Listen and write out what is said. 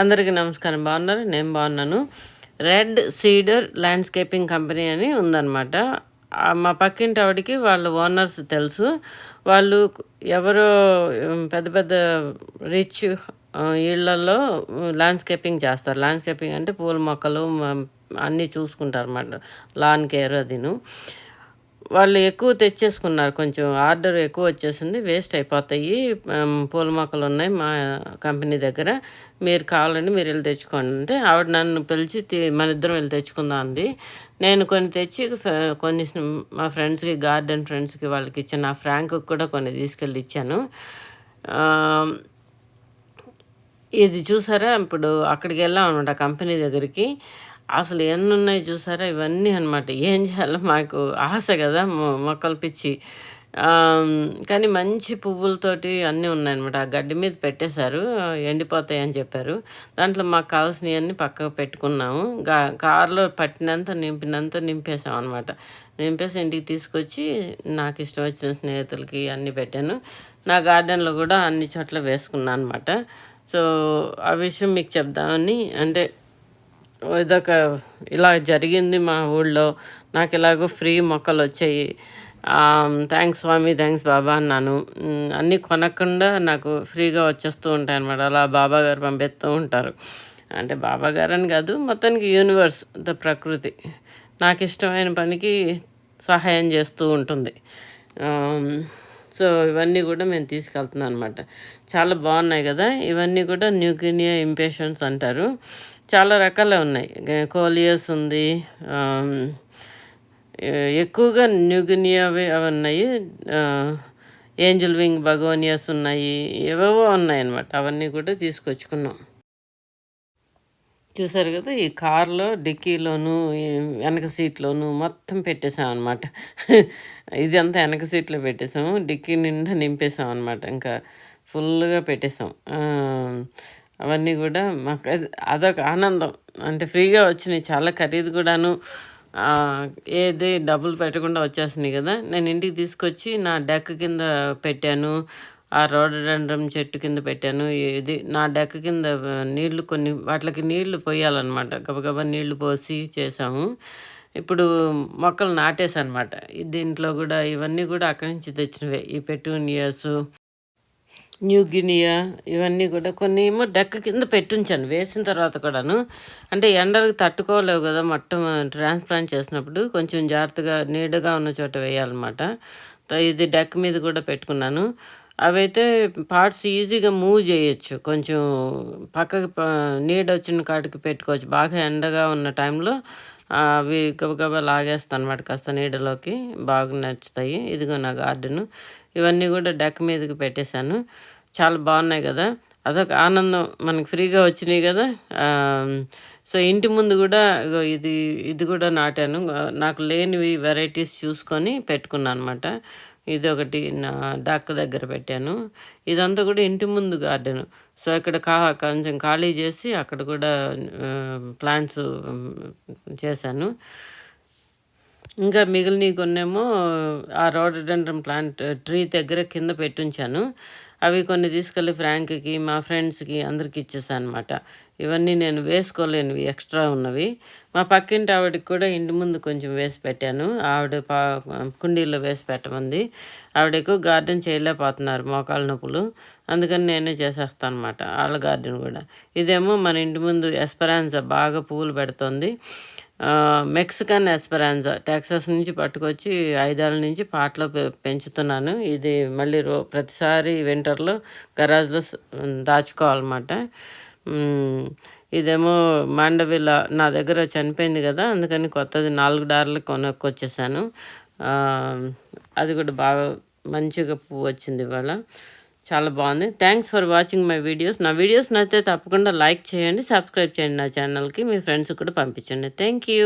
అందరికీ నమస్కారం. బాగున్నారా? నేను బాగున్నాను. రెడ్ సీడర్ ల్యాండ్స్కేపింగ్ కంపెనీ అని ఉందన్నమాట. మా పక్కింటి ఆవిడకి వాళ్ళ ఓనర్స్ తెలుసు. వాళ్ళు ఎవరో పెద్ద పెద్ద రిచ్ ఇళ్లలో ల్యాండ్స్కేపింగ్ చేస్తారు. ల్యాండ్స్కేపింగ్ అంటే పూల మొక్కలు అన్నీ చూసుకుంటారన్నమాట. Lawn care అదిను. వాళ్ళు ఎక్కువ తెచ్చేసుకున్నారు. కొంచెం ఆర్డర్ ఎక్కువ వచ్చేసింది. వేస్ట్ అయిపోతాయి. పూల మొక్కలు ఉన్నాయి మా కంపెనీ దగ్గర. మీరు కావాలంటే మీరు వెళ్ళి తెచ్చుకోండి అంటే ఆవిడ నన్ను పిలిచి మన ఇద్దరం వెళ్ళి తెచ్చుకుందాం అంది. నేను కొన్ని తెచ్చి కొన్ని మా ఫ్రెండ్స్కి, గార్డెన్ ఫ్రెండ్స్కి వాళ్ళకి ఇచ్చాను. నా ఫ్రాంక్కి కూడా కొన్ని తీసుకెళ్ళి ఇచ్చాను. ఇది చూసారా, ఇప్పుడు అక్కడికి వెళ్ళాం అనమాట కంపెనీ దగ్గరికి. అసలు ఎన్నున్నాయి చూసారా, ఇవన్నీ అనమాట. ఏం చేయాలో మాకు ఆశ కదా, మొక్కలు పిచ్చి. కానీ మంచి పువ్వులతోటి అన్నీ ఉన్నాయన్నమాట. ఆ గడ్డి మీద పెట్టేశారు, ఎండిపోతాయి అని చెప్పారు. దాంట్లో మాకు కావాల్సినవన్నీ పక్కకు పెట్టుకున్నాము. కారులో పట్టినంత నింపినంత నింపేసాం అనమాట. నింపేసి ఇంటికి తీసుకొచ్చి నాకు ఇష్టం వచ్చిన స్నేహితులకి అన్నీ పెట్టాను. నా గార్డెన్లో కూడా అన్ని చోట్ల వేసుకున్నాను అనమాట. సో ఆ విషయం మీకు చెప్దామని, అంటే ఇదొక ఇలా జరిగింది మా ఊళ్ళో. నాకు ఇలాగో ఫ్రీ మొక్కలు వచ్చాయి. థ్యాంక్స్ స్వామి, థ్యాంక్స్ బాబా అన్నాను. అన్నీ కొనకుండా నాకు ఫ్రీగా వచ్చేస్తూ ఉంటాయి అన్నమాట. అలా బాబా గారు పంపిస్తూ ఉంటారు. అంటే బాబా గారు అని కాదు, మొత్తానికి యూనివర్స్, ప్రకృతి నాకు ఇష్టమైన పనికి సహాయం చేస్తూ ఉంటుంది. సో ఇవన్నీ కూడా మేము తీసుకెళ్తున్నాం అనమాట. చాలా బాగున్నాయి కదా. ఇవన్నీ కూడా న్యూగినియా ఇంపేషన్స్ అంటారు. చాలా రకాలే ఉన్నాయి. కోలియస్ ఉంది, ఎక్కువగా న్యూగినియావి అవి ఉన్నాయి. ఏంజల్ వింగ్ బగోనియాస్ ఉన్నాయి, ఏవేవో ఉన్నాయి అన్నమాట. అవన్నీ కూడా తీసుకొచ్చుకున్నాం. చూసారు కదా, ఈ కార్లో డిక్కీలోను వెనక సీట్లోను మొత్తం పెట్టేసాం అనమాట. ఇది అంతా వెనక సీట్లో పెట్టేసాము, డిక్కీ నిండా నింపేసాం అనమాట. ఇంకా ఫుల్గా పెట్టేసాం. అవన్నీ కూడా మాకు అదొక ఆనందం. అంటే ఫ్రీగా వచ్చినాయి, చాలా ఖరీదు కూడాను. ఏది డబ్బులు పెట్టకుండా వచ్చేస్తున్నాయి కదా. నేను ఇంటికి తీసుకొచ్చి నా డెక్ కింద పెట్టాను. ఆ రోడోడెండ్రం చెట్టు కింద పెట్టాను. ఇది నా డెక్ కింద నీళ్లు, కొన్ని వాటికి నీళ్లు పోయాలన్నమాట. గబగబా నీళ్లు పోసి చేసాము. ఇప్పుడు మొక్కలు నాటేసనమాట. దీంట్లో కూడా ఇవన్నీ కూడా అక్కడి నుంచి తెచ్చినవే. ఈ పెటూనియాస్, న్యూగినియా, ఇవన్నీ కూడా కొన్ని ఏమో డెక్క కింద పెట్టుంచాను వేసిన తర్వాత కూడాను. అంటే ఎండలకు తట్టుకోలేవు కదా, మొత్తం ట్రాన్స్ప్లాంట్ చేసినప్పుడు కొంచెం జాగ్రత్తగా నీడగా ఉన్న చోట వేయాలన్నమాట. ఇది డెక్ మీద కూడా పెట్టుకున్నాను. అవైతే పార్ట్స్ ఈజీగా మూవ్ చేయొచ్చు. కొంచెం పక్కకి నీడ వచ్చిన కాడికి పెట్టుకోవచ్చు. బాగా ఎండగా ఉన్న టైంలో అవి గబగబా లాగేస్తాను అనమాట కాస్త నీడలోకి, బాగా నచ్చుతాయి. ఇదిగో నా గార్డెను. ఇవన్నీ కూడా డెక్ మీదకి పెట్టేశాను. చాలా బాగున్నాయి కదా. అదొక ఆనందం, మనకి ఫ్రీగా వచ్చినాయి కదా. సో ఇంటి ముందు కూడా ఇది ఇది కూడా నాటాను. నాకు లేనివి వెరైటీస్ చూసుకొని పెట్టుకున్నాను అనమాట. ఇది ఒకటి నా డక్ దగ్గర పెట్టాను. ఇదంతా కూడా ఇంటి ముందు గార్డెను. సో ఇక్కడ కొంచెం ఖాళీ చేసి అక్కడ కూడా ప్లాంట్స్ చేశాను. ఇంకా మిగిలినవి కొన్నేమో ఆ రోడోడెండ్రం ప్లాంట్ ట్రీ దగ్గర కింద పెట్టుంచాను. అవి కొన్ని తీసుకెళ్ళి ఫ్రాంక్కి, మా ఫ్రెండ్స్కి అందరికి ఇచ్చేసాను అనమాట. ఇవన్నీ నేను వేసుకోలేనివి, ఎక్స్ట్రా ఉన్నవి. మా పక్కింటి ఆవిడకి కూడా ఇంటి ముందు కొంచెం వేసి పెట్టాను. ఆవిడ కుండీల్లో వేసి పెట్టమంది. ఆవిడ ఎక్కువ గార్డెన్ చేయలేకపోతున్నారు, మోకాళ్ళ నొప్పులు. అందుకని నేనే చేసేస్తాను అనమాట వాళ్ళ గార్డెన్ కూడా. ఇదేమో మన ఇంటి ముందు ఎస్పరాన్జా బాగా పువ్వులు పెడుతోంది. మెక్సికన్ ఎస్పరాన్జా టెక్సాస్ నుంచి పట్టుకొచ్చి 5 ఏళ్ళ నుంచి పాట్లో పెంచుతున్నాను. ఇది మళ్ళీ ప్రతిసారి వింటర్లో గరాజ్లో దాచుకోవాలన్నమాట. ఇదేమో మాండవిలా నా దగ్గర చనిపోయింది కదా, అందుకని కొత్తది 4 డార్లు కొనుక్కొచ్చేసాను. అది కూడా బాగా మంచిగా పువ్వు వచ్చింది ఇవాళ. చాలా బాగుంది. Thanks for watching my videos. నా వీడియోస్ నచ్చితే తప్పకుండా లైక్ చేయండి, సబ్స్క్రైబ్ చేయండి నా ఛానల్కి. మీ ఫ్రెండ్స్కి కూడా పంపించండి. Thank you.